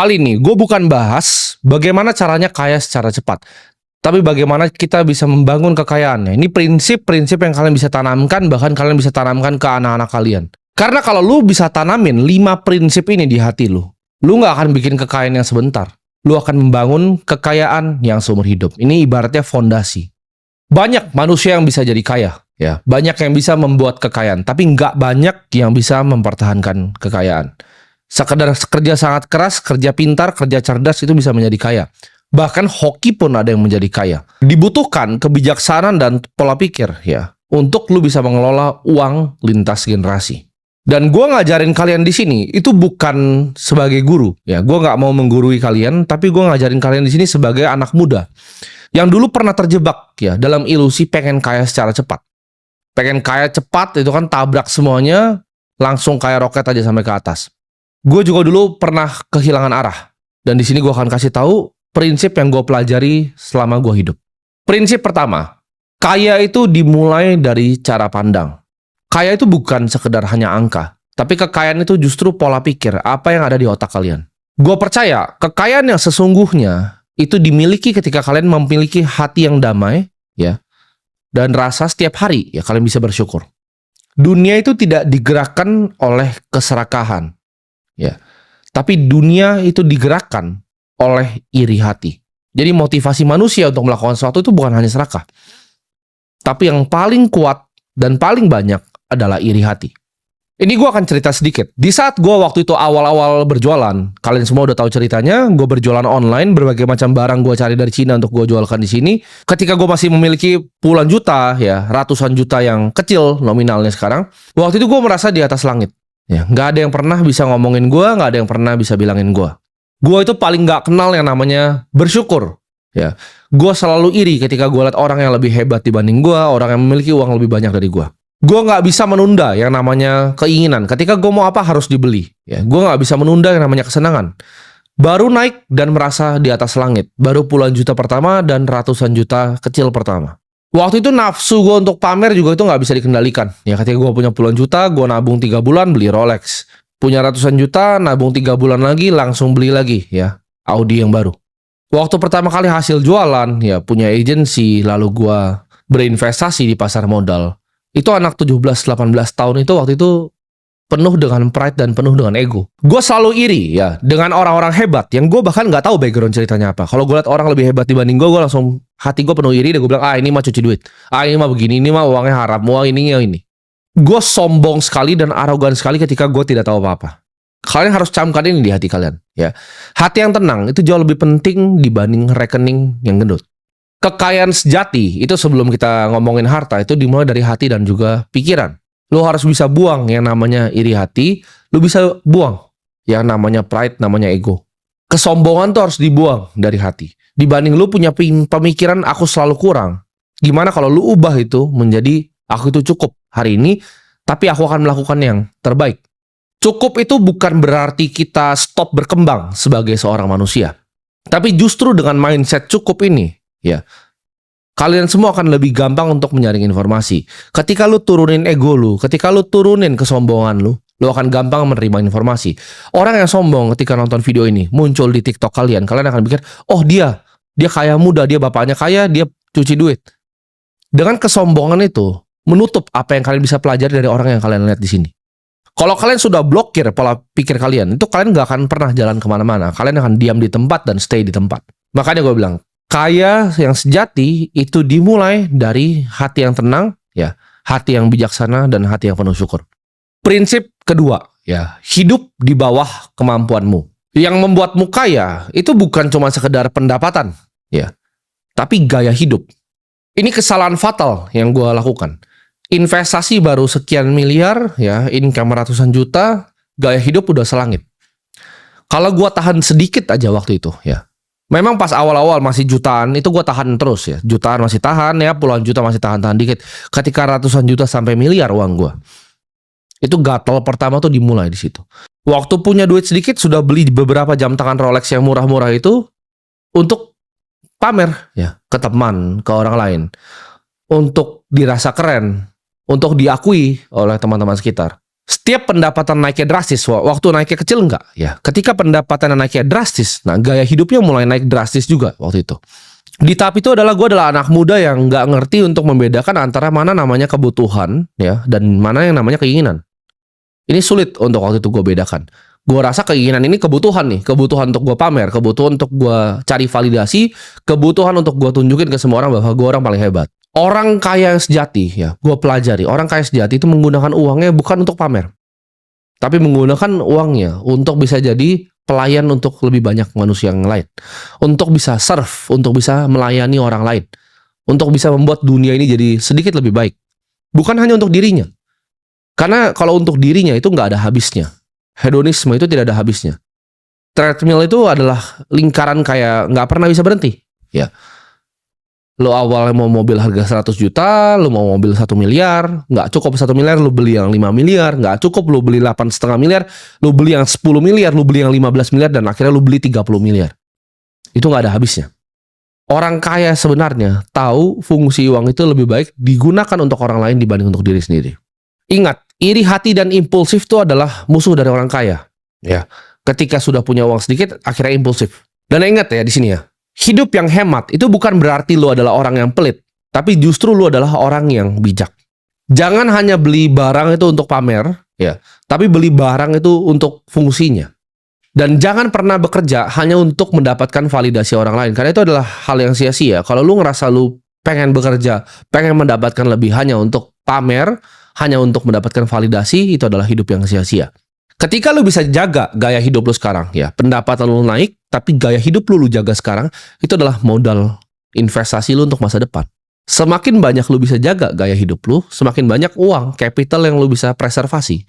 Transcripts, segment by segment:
Kali ini gue bukan bahas bagaimana caranya kaya secara cepat, tapi bagaimana kita bisa membangun kekayaannya. Ini prinsip-prinsip yang kalian bisa tanamkan, bahkan kalian bisa tanamkan ke anak-anak kalian. Karena kalau lu bisa tanamin 5 prinsip ini di hati lu nggak akan bikin kekayaan yang sebentar. Lu akan membangun kekayaan yang seumur hidup. Ini ibaratnya fondasi. Banyak manusia yang bisa jadi kaya, ya. Banyak yang bisa membuat kekayaan, tapi nggak banyak yang bisa mempertahankan kekayaan. Sekedar kerja sangat keras, kerja pintar, kerja cerdas itu bisa menjadi kaya. Bahkan hoki pun ada yang menjadi kaya. Dibutuhkan kebijaksanaan dan pola pikir, ya, untuk lu bisa mengelola uang lintas generasi. Dan gue ngajarin kalian di sini itu bukan sebagai guru, ya. Gue nggak mau menggurui kalian, tapi gue ngajarin kalian di sini sebagai anak muda yang dulu pernah terjebak, ya, dalam ilusi pengen kaya secara cepat. Pengen kaya cepat itu kan tabrak semuanya, langsung kayak roket aja sampai ke atas. Gue juga dulu pernah kehilangan arah, dan di sini gue akan kasih tahu prinsip yang gue pelajari selama gue hidup. Prinsip pertama, kaya itu dimulai dari cara pandang. Kaya itu bukan sekedar hanya angka, tapi kekayaan itu justru pola pikir, apa yang ada di otak kalian. Gue percaya, kekayaan yang sesungguhnya itu dimiliki ketika kalian memiliki hati yang damai, ya, dan rasa setiap hari, ya, kalian bisa bersyukur. Dunia itu tidak digerakkan oleh keserakahan, ya, tapi dunia itu digerakkan oleh iri hati. Jadi motivasi manusia untuk melakukan sesuatu itu bukan hanya serakah, tapi yang paling kuat dan paling banyak adalah iri hati. Ini gue akan cerita sedikit. Di saat gue waktu itu awal-awal berjualan, kalian semua udah tahu ceritanya, gue berjualan online, berbagai macam barang gue cari dari Cina untuk gue jualkan di sini. Ketika gue masih memiliki puluhan juta, ya, ratusan juta yang kecil nominalnya sekarang, waktu itu gue merasa di atas langit. Ya, nggak ada yang pernah bisa ngomongin gue, nggak ada yang pernah bisa bilangin gue. Gue itu paling nggak kenal yang namanya bersyukur. Ya, gue selalu iri ketika gue lihat orang yang lebih hebat dibanding gue, orang yang memiliki uang lebih banyak dari gue. Gue nggak bisa menunda yang namanya keinginan. Ketika gue mau apa harus dibeli. Ya, gue nggak bisa menunda yang namanya kesenangan. Baru naik dan merasa di atas langit. Baru puluhan juta pertama dan ratusan juta kecil pertama. Waktu itu nafsu gue untuk pamer juga itu nggak bisa dikendalikan. Ya, ketika gue punya puluhan juta, gue nabung 3 bulan beli Rolex. Punya ratusan juta, nabung 3 bulan lagi langsung beli lagi, ya, Audi yang baru. Waktu pertama kali hasil jualan, ya, punya agensi, lalu gue berinvestasi di pasar modal. Itu anak 17-18 tahun itu waktu itu penuh dengan pride dan penuh dengan ego. Gue selalu iri, ya, dengan orang-orang hebat yang gue bahkan nggak tahu background ceritanya apa. Kalau gue lihat orang lebih hebat dibanding gue langsung hati gue penuh iri dan gue bilang, ini mah cuci duit, ini mah begini, ini mah uangnya haram, wah ini. Gue sombong sekali dan arogan sekali ketika gue tidak tahu apa-apa. Kalian harus camkan ini di hati kalian, ya. Hati yang tenang itu jauh lebih penting dibanding rekening yang gendut. Kekayaan sejati itu sebelum kita ngomongin harta itu dimulai dari hati dan juga pikiran. Lu harus bisa buang yang namanya iri hati, lu bisa buang yang namanya pride, namanya ego. Kesombongan tuh harus dibuang dari hati. Dibanding lu punya pemikiran aku selalu kurang. Gimana kalau lu ubah itu menjadi aku itu cukup hari ini, tapi aku akan melakukan yang terbaik. Cukup itu bukan berarti kita stop berkembang sebagai seorang manusia. Tapi justru dengan mindset cukup ini, ya, kalian semua akan lebih gampang untuk menyaring informasi. Ketika lu turunin ego lu, ketika lu turunin kesombongan lu akan gampang menerima informasi. Orang yang sombong ketika nonton video ini muncul di TikTok kalian akan pikir, oh dia kaya muda, dia bapaknya kaya, dia cuci duit. Dengan kesombongan itu menutup apa yang kalian bisa pelajari dari orang yang kalian lihat di sini. Kalau kalian sudah blokir pola pikir kalian, itu kalian gak akan pernah jalan kemana-mana. Kalian akan diam di tempat dan stay di tempat. Makanya gue bilang, kaya yang sejati itu dimulai dari hati yang tenang, ya, hati yang bijaksana dan hati yang penuh syukur. Prinsip kedua, ya, hidup di bawah kemampuanmu. Yang membuatmu kaya itu bukan cuma sekedar pendapatan, ya, tapi gaya hidup. Ini kesalahan fatal yang gue lakukan. Investasi baru sekian miliar, ya, income ratusan juta, gaya hidup udah selangit. Kalau gue tahan sedikit aja waktu itu, ya. Memang pas awal-awal masih jutaan, itu gue tahan terus, ya. Jutaan masih tahan, ya, puluhan juta masih tahan-tahan dikit. Ketika ratusan juta sampai miliar uang gue, itu gatal pertama tuh dimulai di situ. Waktu punya duit sedikit, sudah beli beberapa jam tangan Rolex yang murah-murah itu untuk pamer, ya, ke teman, ke orang lain. Untuk dirasa keren, untuk diakui oleh teman-teman sekitar. Setiap pendapatan naiknya drastis, waktu naiknya kecil enggak? Ya, ketika pendapatan naiknya drastis, nah gaya hidupnya mulai naik drastis juga waktu itu. Di tahap itu gue adalah anak muda yang nggak ngerti untuk membedakan antara mana namanya kebutuhan ya dan mana yang namanya keinginan. Ini sulit untuk waktu itu gue bedakan. Gue rasa keinginan ini kebutuhan nih, kebutuhan untuk gue pamer, kebutuhan untuk gue cari validasi, kebutuhan untuk gue tunjukin ke semua orang bahwa gue orang paling hebat. Orang kaya yang sejati ya, gue pelajari orang kaya sejati itu menggunakan uangnya bukan untuk pamer, tapi menggunakan uangnya untuk bisa jadi pelayan untuk lebih banyak manusia yang lain, untuk bisa serve, untuk bisa melayani orang lain, untuk bisa membuat dunia ini jadi sedikit lebih baik. Bukan hanya untuk dirinya, karena kalau untuk dirinya itu nggak ada habisnya. Hedonisme itu tidak ada habisnya. Treadmill itu adalah lingkaran kayak nggak pernah bisa berhenti. Ya, lo awalnya mau mobil harga 100 juta, lo mau mobil 1 miliar, nggak cukup 1 miliar, lo beli yang 5 miliar, nggak cukup lo beli 8,5 miliar, lo beli yang 10 miliar, lo beli yang 15 miliar, dan akhirnya lo beli 30 miliar. Itu nggak ada habisnya. Orang kaya sebenarnya tahu fungsi uang itu lebih baik digunakan untuk orang lain dibanding untuk diri sendiri. Ingat, iri hati dan impulsif itu adalah musuh dari orang kaya. Ya, ketika sudah punya uang sedikit, akhirnya impulsif. Dan ingat ya di sini ya, hidup yang hemat itu bukan berarti lu adalah orang yang pelit, tapi justru lu adalah orang yang bijak. Jangan hanya beli barang itu untuk pamer, ya, tapi beli barang itu untuk fungsinya. Dan jangan pernah bekerja hanya untuk mendapatkan validasi orang lain, karena itu adalah hal yang sia-sia. Kalau lu ngerasa lu pengen bekerja, pengen mendapatkan lebih hanya untuk pamer, hanya untuk mendapatkan validasi, itu adalah hidup yang sia-sia. Ketika lu bisa jaga gaya hidup lu sekarang, ya, pendapatan lu naik, tapi gaya hidup lu jaga sekarang, itu adalah modal investasi lu untuk masa depan. Semakin banyak lu bisa jaga gaya hidup lu, semakin banyak uang, capital yang lu bisa preservasi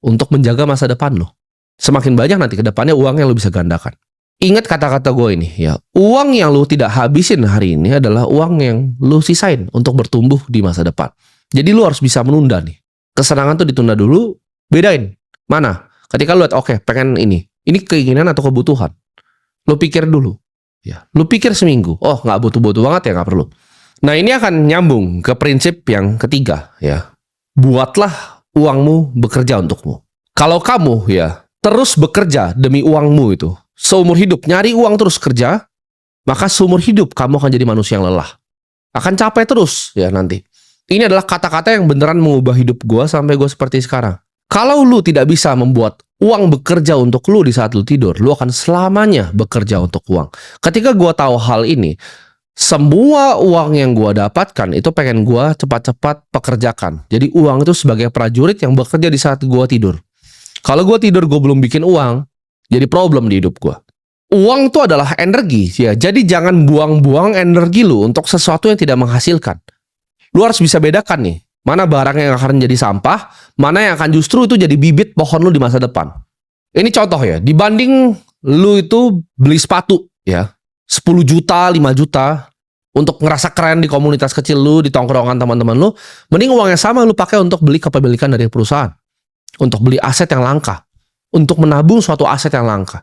untuk menjaga masa depan lu. Semakin banyak nanti ke depannya uang yang lu bisa gandakan. Ingat kata-kata gue ini, ya. Uang yang lu tidak habisin hari ini adalah uang yang lu sisain untuk bertumbuh di masa depan. Jadi lu harus bisa menunda nih. Kesenangan tuh ditunda dulu, bedain. Mana? Ketika lu lihat, oke, pengen ini keinginan atau kebutuhan. Lu pikir dulu. Ya, lu pikir seminggu. Oh, nggak butuh-butuh banget ya, nggak perlu. Nah, ini akan nyambung ke prinsip yang ketiga, ya. Buatlah uangmu bekerja untukmu. Kalau kamu, ya, terus bekerja demi uangmu itu, seumur hidup nyari uang terus kerja, maka seumur hidup kamu akan jadi manusia yang lelah. Akan capek terus, ya, nanti. Ini adalah kata-kata yang beneran mengubah hidup gue sampai gue seperti sekarang. Kalau lu tidak bisa membuat uang bekerja untuk lu di saat lu tidur, lu akan selamanya bekerja untuk uang. Ketika gue tahu hal ini, semua uang yang gue dapatkan itu pengen gue cepat-cepat pekerjakan. Jadi uang itu sebagai prajurit yang bekerja di saat gue tidur. Kalau gue tidur gue belum bikin uang, jadi problem di hidup gue. Uang itu adalah energi, ya. Jadi jangan buang-buang energi lu untuk sesuatu yang tidak menghasilkan. Lu harus bisa bedakan nih, mana barang yang akan jadi sampah, mana yang akan justru itu jadi bibit pohon lu di masa depan. Ini contoh ya, dibanding lu itu beli sepatu ya, 10 juta, 5 juta, untuk ngerasa keren di komunitas kecil lu, di tongkrongan teman-teman lu, mending uang yang sama lu pakai untuk beli kepemilikan dari perusahaan, untuk beli aset yang langka, untuk menabung suatu aset yang langka,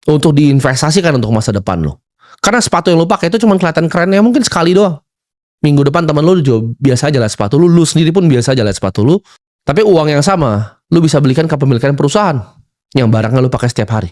untuk diinvestasikan untuk masa depan lu. Karena sepatu yang lu pakai itu cuma kelihatan kerennya mungkin sekali doang. Minggu depan teman lu juga biasa aja lihat sepatu lu, lu sendiri pun biasa aja lihat sepatu lu, tapi uang yang sama, lu bisa belikan kepemilikan perusahaan yang barangnya lu pakai setiap hari.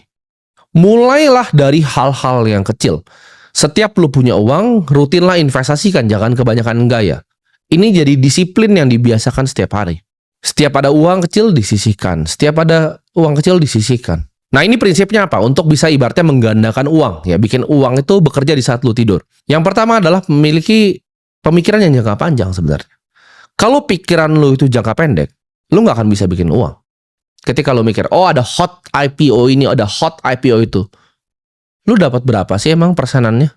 Mulailah dari hal-hal yang kecil. Setiap lu punya uang, rutinlah investasikan, jangan kebanyakan gaya. Ini jadi disiplin yang dibiasakan setiap hari. Setiap ada uang kecil disisihkan, setiap ada uang kecil disisihkan. Nah, ini prinsipnya apa? Untuk bisa ibaratnya menggandakan uang, ya, bikin uang itu bekerja di saat lu tidur. Yang pertama adalah memiliki pemikiran yang jangka panjang sebenarnya. Kalau pikiran lu itu jangka pendek, lu nggak akan bisa bikin uang. Ketika lu mikir, oh ada hot IPO ini, ada hot IPO itu, lu dapat berapa sih emang persenannya?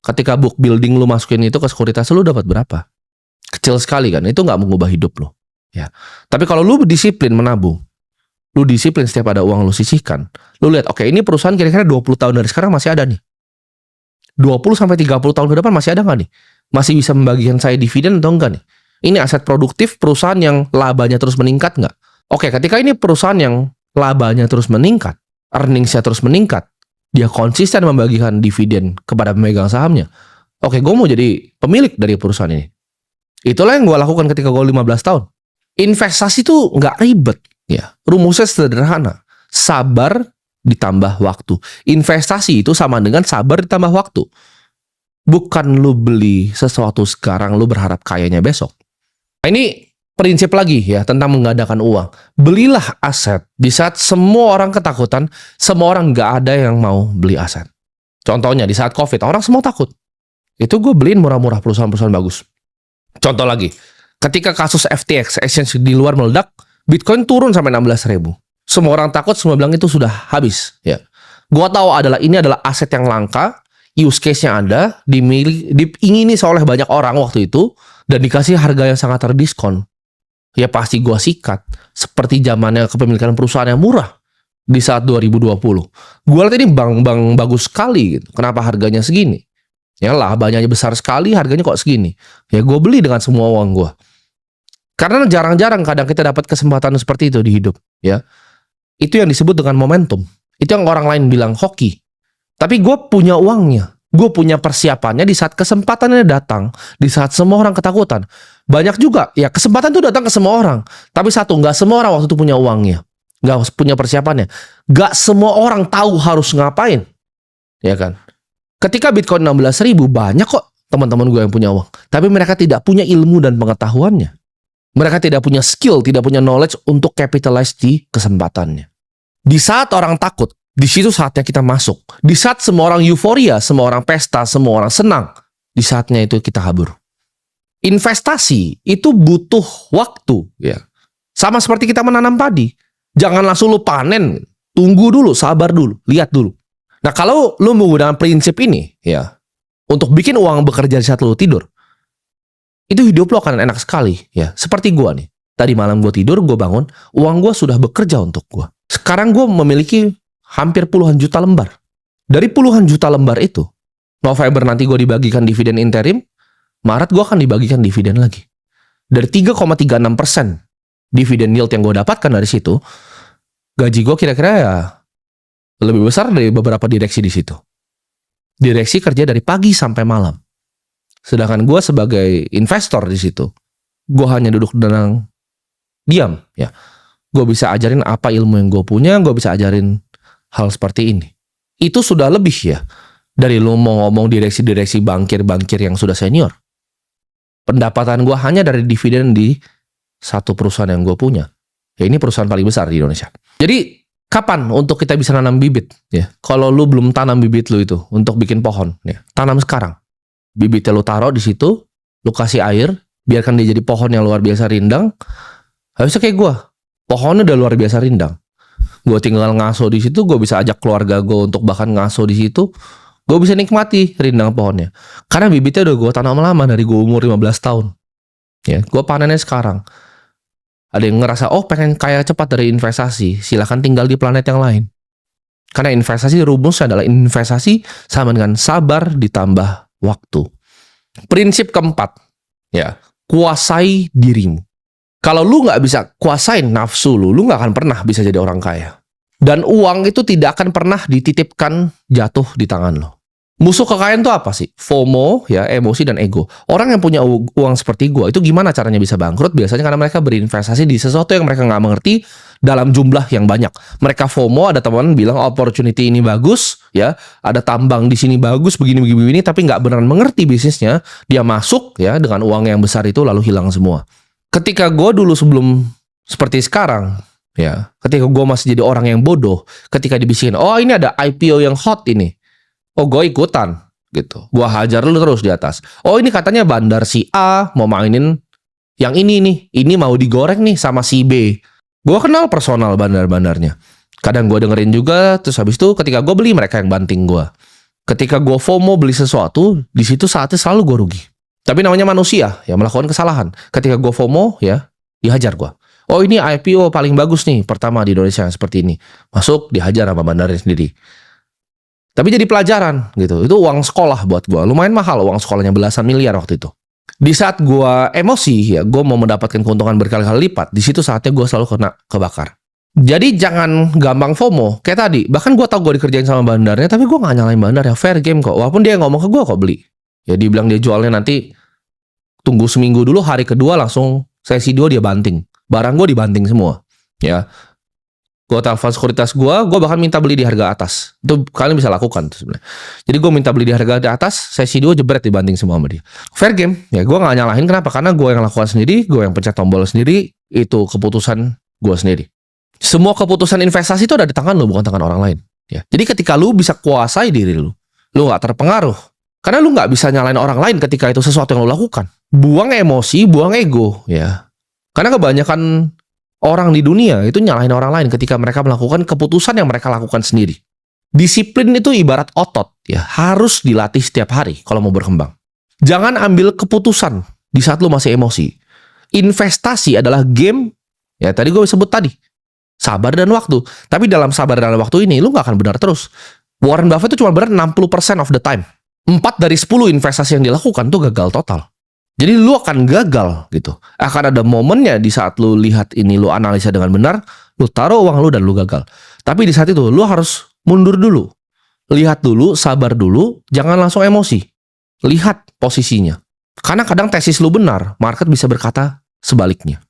Ketika book building lu masukin itu ke sekuritas, lu dapat berapa? Kecil sekali kan, itu nggak mengubah hidup lu. Ya. Tapi kalau lu disiplin menabung, lu disiplin setiap ada uang lu sisihkan, lu lihat, oke, ini perusahaan kira-kira 20 tahun dari sekarang masih ada nih. 20-30 tahun ke depan masih ada nggak nih? Masih bisa membagikan saya dividen atau enggak nih? Ini aset produktif perusahaan yang labanya terus meningkat nggak? Oke, ketika ini perusahaan yang labanya terus meningkat, earnings-nya terus meningkat, dia konsisten membagikan dividen kepada pemegang sahamnya. Oke, gue mau jadi pemilik dari perusahaan ini. Itulah yang gue lakukan ketika gue 15 tahun. Investasi tuh nggak ribet. Ya, rumusnya sederhana. Sabar ditambah waktu. Investasi itu sama dengan sabar ditambah waktu. Bukan lu beli sesuatu sekarang, lu berharap kayanya besok. Nah, ini prinsip lagi ya tentang menggandakan uang. Belilah aset di saat semua orang ketakutan, semua orang nggak ada yang mau beli aset. Contohnya di saat COVID, orang semua takut. Itu gue beliin murah-murah perusahaan-perusahaan bagus. Contoh lagi, ketika kasus FTX, exchange di luar meledak, Bitcoin turun sampai 16.000. Semua orang takut, semua bilang itu sudah habis. Ya, gue tahu ini adalah aset yang langka, use case-nya ada, diingini oleh banyak orang waktu itu, dan dikasih harga yang sangat terdiskon. Ya pasti gue sikat. Seperti zamannya kepemilikan perusahaan yang murah di saat 2020. Gue lihat ini bank bagus sekali gitu. Kenapa harganya segini? Ya labanya besar sekali, harganya kok segini. Ya gue beli dengan semua uang gue. Karena jarang-jarang kadang kita dapat kesempatan seperti itu di hidup. Ya, itu yang disebut dengan momentum. Itu yang orang lain bilang hoki. Tapi gue punya uangnya. Gue punya persiapannya di saat kesempatannya datang. Di saat semua orang ketakutan. Banyak juga, ya kesempatan itu datang ke semua orang. Tapi satu, nggak semua orang waktu itu punya uangnya. Nggak punya persiapannya. Nggak semua orang tahu harus ngapain. Ya kan? Ketika Bitcoin 16.000, banyak kok teman-teman gue yang punya uang. Tapi mereka tidak punya ilmu dan pengetahuannya. Mereka tidak punya skill, tidak punya knowledge untuk capitalize di kesempatannya. Di saat orang takut, di situ saatnya kita masuk. Di saat semua orang euforia, semua orang pesta, semua orang senang, di saatnya itu kita kabur. Investasi itu butuh waktu, ya. Sama seperti kita menanam padi. Jangan langsung lu panen, tunggu dulu, sabar dulu, lihat dulu. Nah, kalau lu menggunakan prinsip ini, ya, untuk bikin uang bekerja di saat lu tidur, itu hidup lo akan enak sekali, ya. Seperti gua nih. Tadi malam gua tidur, gua bangun, uang gua sudah bekerja untuk gua. Sekarang gua memiliki hampir puluhan juta lembar. Dari puluhan juta lembar itu, November nanti gue dibagikan dividen interim, Maret gue akan dibagikan dividen lagi. Dari 3,36% dividen yield yang gue dapatkan dari situ, gaji gue kira-kira ya lebih besar dari beberapa direksi di situ. Direksi kerja dari pagi sampai malam. Sedangkan gue sebagai investor di situ, gue hanya duduk tenang, diam. Ya, gue bisa ajarin apa ilmu yang gue punya, gue bisa ajarin hal seperti ini. Itu sudah lebih ya dari lo mau ngomong direksi-direksi bankir-bankir yang sudah senior. Pendapatan gue hanya dari dividen di satu perusahaan yang gue punya. Ya ini perusahaan paling besar di Indonesia. Jadi kapan untuk kita bisa nanam bibit? Ya, kalau lu belum tanam bibit lu itu untuk bikin pohon, ya, tanam sekarang. Bibitnya lu taruh di situ, lu kasih air, biarkan dia jadi pohon yang luar biasa rindang. Habisnya kayak gue, pohonnya udah luar biasa rindang. Gue tinggal ngaso di situ, gue bisa ajak keluarga gue untuk bahkan ngaso di situ. Gue bisa nikmati rindang pohonnya. Karena bibitnya udah gue tanam lama dari gue umur 15 tahun. Ya, gue panennya sekarang. Ada yang ngerasa, oh pengen kaya cepat dari investasi, silahkan tinggal di planet yang lain. Karena investasi rumusnya adalah investasi sama dengan sabar ditambah waktu. Prinsip keempat, ya, kuasai dirimu. Kalau lu nggak bisa kuasain nafsu lu nggak akan pernah bisa jadi orang kaya. Dan uang itu tidak akan pernah dititipkan jatuh di tangan lo. Musuh kekayaan itu apa sih? FOMO, ya, emosi dan ego. Orang yang punya uang seperti gue, itu gimana caranya bisa bangkrut? Biasanya karena mereka berinvestasi di sesuatu yang mereka nggak mengerti dalam jumlah yang banyak. Mereka FOMO, ada teman bilang opportunity ini bagus, ya, ada tambang di sini bagus, begini, tapi nggak beneran mengerti bisnisnya. Dia masuk, ya, dengan uang yang besar itu lalu hilang semua. Ketika gue dulu sebelum seperti sekarang, ya, ketika gue masih jadi orang yang bodoh, ketika dibisikin, oh ini ada IPO yang hot ini. Oh, gue ikutan gitu. Gue hajar lu terus di atas. Oh, ini katanya bandar si A mau mainin yang ini nih. Ini mau digoreng nih sama si B. Gue kenal personal bandar-bandarnya. Kadang gue dengerin juga. Terus habis itu ketika gue beli, mereka yang banting gue. Ketika gue FOMO beli sesuatu, di situ saatnya selalu gue rugi. Tapi namanya manusia yang melakukan kesalahan. Ketika gue FOMO, ya, dihajar gue. Oh, ini IPO paling bagus nih, pertama di Indonesia seperti ini. Masuk, dihajar sama bandarnya sendiri. Tapi jadi pelajaran gitu. Itu uang sekolah buat gue. Lumayan mahal uang sekolahnya, belasan miliar waktu itu. Di saat gue emosi, ya, gue mau mendapatkan keuntungan berkali-kali lipat. Di situ saatnya gue selalu kena kebakar. Jadi jangan gampang FOMO. Kayak tadi, bahkan gue tahu gue dikerjain sama bandarnya, tapi gue gak nyalain bandar ya. Fair game kok. Walaupun dia ngomong ke gue kok beli. Ya dibilang dia jualnya nanti tunggu seminggu dulu, hari kedua langsung sesi 2 dia banting. Barang gue dibanting semua. Ya, gue telepon sekuritas gue bahkan minta beli di harga atas. Itu kalian bisa lakukan tuh sebenarnya. Jadi gue minta beli di harga di atas, sesi 2 jebret dibanting semua sama dia. Fair game. Ya gue nggak nyalahin, kenapa? Karena gue yang lakukan sendiri, gue yang pencet tombol sendiri, itu keputusan gue sendiri. Semua keputusan investasi itu ada di tangan lu, bukan tangan orang lain. Ya. Jadi ketika lu bisa kuasai diri lu nggak terpengaruh. Karena lu nggak bisa nyalain orang lain ketika itu sesuatu yang lu lakukan. Buang emosi, buang ego. Ya. Karena kebanyakan orang di dunia itu nyalahin orang lain ketika mereka melakukan keputusan yang mereka lakukan sendiri. Disiplin itu ibarat otot, ya, harus dilatih setiap hari kalau mau berkembang. Jangan ambil keputusan di saat lu masih emosi. Investasi adalah game, ya tadi gue sebut tadi, sabar dan waktu. Tapi dalam sabar dan waktu ini lu nggak akan benar terus. Warren Buffett itu cuma benar 60% of the time. 4 dari 10 investasi yang dilakukan tuh gagal total. Jadi lu akan gagal gitu. Akan ada momennya di saat lu lihat ini, lu analisa dengan benar, lu taruh uang lu dan lu gagal. Tapi di saat itu lu harus mundur dulu. Lihat dulu, sabar dulu, jangan langsung emosi. Lihat posisinya. Karena kadang tesis lu benar, market bisa berkata sebaliknya.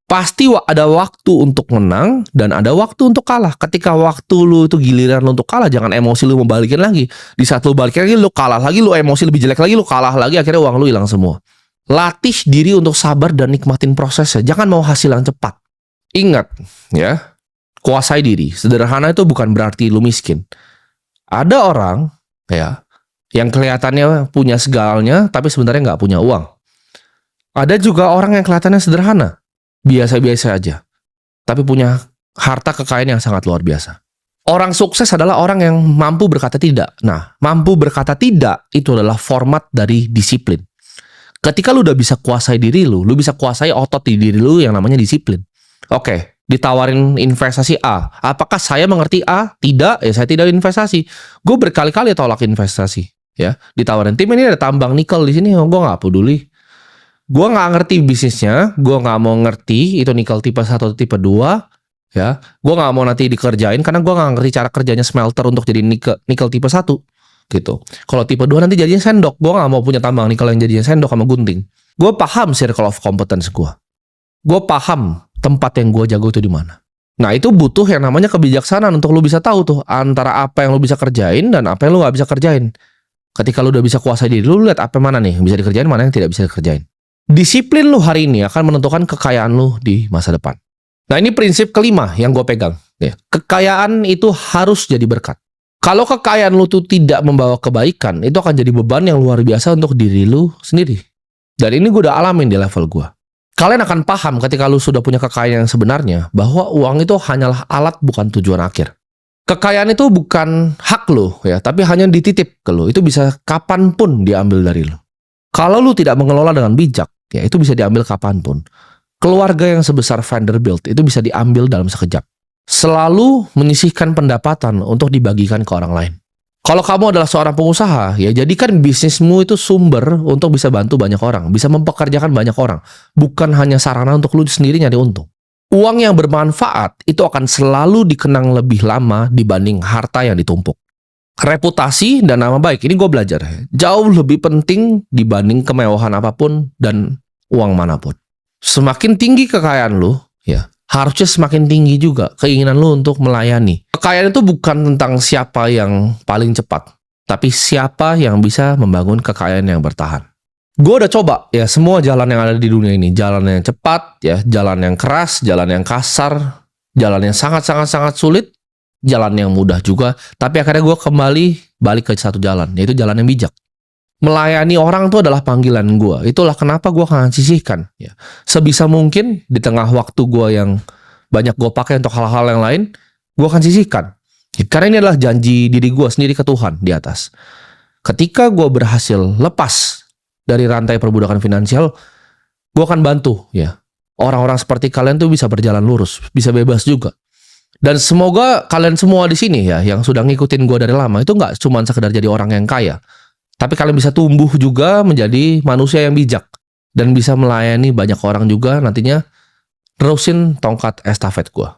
Pasti ada waktu untuk menang dan ada waktu untuk kalah. Ketika waktu lu itu giliran lu untuk kalah, jangan emosi lu mau balikin lagi. Di saat lu balikin lagi, lu kalah lagi, lu emosi lebih jelek lagi, lu kalah lagi, akhirnya uang lu hilang semua. Latih diri untuk sabar dan nikmatin prosesnya. Jangan mau hasil yang cepat. Ingat, ya, kuasai diri. Sederhana itu bukan berarti lu miskin. Ada orang, ya, yang kelihatannya punya segalanya, tapi sebenarnya nggak punya uang. Ada juga orang yang kelihatannya sederhana, biasa-biasa aja, tapi punya harta kekayaan yang sangat luar biasa. Orang sukses adalah orang yang mampu berkata tidak. Nah, mampu berkata tidak itu adalah format dari disiplin. Ketika lu udah bisa kuasai diri lu bisa kuasai otot di diri lu yang namanya disiplin. Oke, ditawarin investasi A. Apakah saya mengerti A? Tidak, ya saya tidak investasi. Gue berkali-kali tolak investasi. Ya, ditawarin tim ini ada tambang nikel di sini, gue nggak peduli. Gue nggak ngerti bisnisnya, gue nggak mau ngerti itu nikel tipe 1 atau tipe 2. Ya, gue nggak mau nanti dikerjain karena gue nggak ngerti cara kerjanya smelter untuk jadi nikel tipe 1. Gitu. Kalau tipe 2 nanti jadinya sendok. Gue gak mau punya tambang nikel yang jadinya sendok sama gunting. Gue paham circle of competence gue. Gue paham tempat yang gue jago itu di mana. Nah, itu butuh yang namanya kebijaksanaan untuk lu bisa tahu tuh antara apa yang lu bisa kerjain dan apa yang lu gak bisa kerjain. Ketika lu udah bisa kuasai diri lu lihat apa mana nih yang bisa dikerjain, mana yang tidak bisa dikerjain. Disiplin lu hari ini akan menentukan kekayaan lu di masa depan. Nah, ini prinsip kelima yang gue pegang. Ya. Kekayaan itu harus jadi berkat. Kalau kekayaan lu tuh tidak membawa kebaikan, itu akan jadi beban yang luar biasa untuk diri lu sendiri. Dan ini gue udah alamin di level gue. Kalian akan paham ketika lu sudah punya kekayaan yang sebenarnya, bahwa uang itu hanyalah alat bukan tujuan akhir. Kekayaan itu bukan hak lu, ya, tapi hanya dititip ke lu. Itu bisa kapanpun diambil dari lu. Kalau lu tidak mengelola dengan bijak, ya itu bisa diambil kapanpun. Keluarga yang sebesar Vanderbilt itu bisa diambil dalam sekejap. Selalu menyisihkan pendapatan untuk dibagikan ke orang lain. Kalau kamu adalah seorang pengusaha, ya jadikan bisnismu itu sumber untuk bisa bantu banyak orang, bisa mempekerjakan banyak orang, bukan hanya sarana untuk lu sendiri nyari untung. Uang yang bermanfaat itu akan selalu dikenang lebih lama dibanding harta yang ditumpuk. Reputasi dan nama baik, ini gue belajar, jauh lebih penting dibanding kemewahan apapun dan uang manapun. Semakin tinggi kekayaan lu, ya, harusnya semakin tinggi juga keinginan lu untuk melayani. Kekayaan itu bukan tentang siapa yang paling cepat, tapi siapa yang bisa membangun kekayaan yang bertahan. Gue udah coba ya semua jalan yang ada di dunia ini. Jalan yang cepat, ya, jalan yang keras, jalan yang kasar, jalan yang sangat-sangat sulit, jalan yang mudah juga. Tapi akhirnya gue kembali balik ke satu jalan, yaitu jalan yang bijak. Melayani orang itu adalah panggilan gue. Itulah kenapa gue akan sisihkan. Ya. Sebisa mungkin di tengah waktu gue yang banyak gue pakai untuk hal-hal yang lain, gue akan sisihkan. Ya, karena ini adalah janji diri gue sendiri ke Tuhan di atas. Ketika gue berhasil lepas dari rantai perbudakan finansial, gue akan bantu ya orang-orang seperti kalian tuh bisa berjalan lurus, bisa bebas juga. Dan semoga kalian semua di sini ya yang sudah ngikutin gue dari lama itu nggak cuma sekedar jadi orang yang kaya. Tapi kalian bisa tumbuh juga menjadi manusia yang bijak. Dan bisa melayani banyak orang juga nantinya terusin tongkat estafet gue.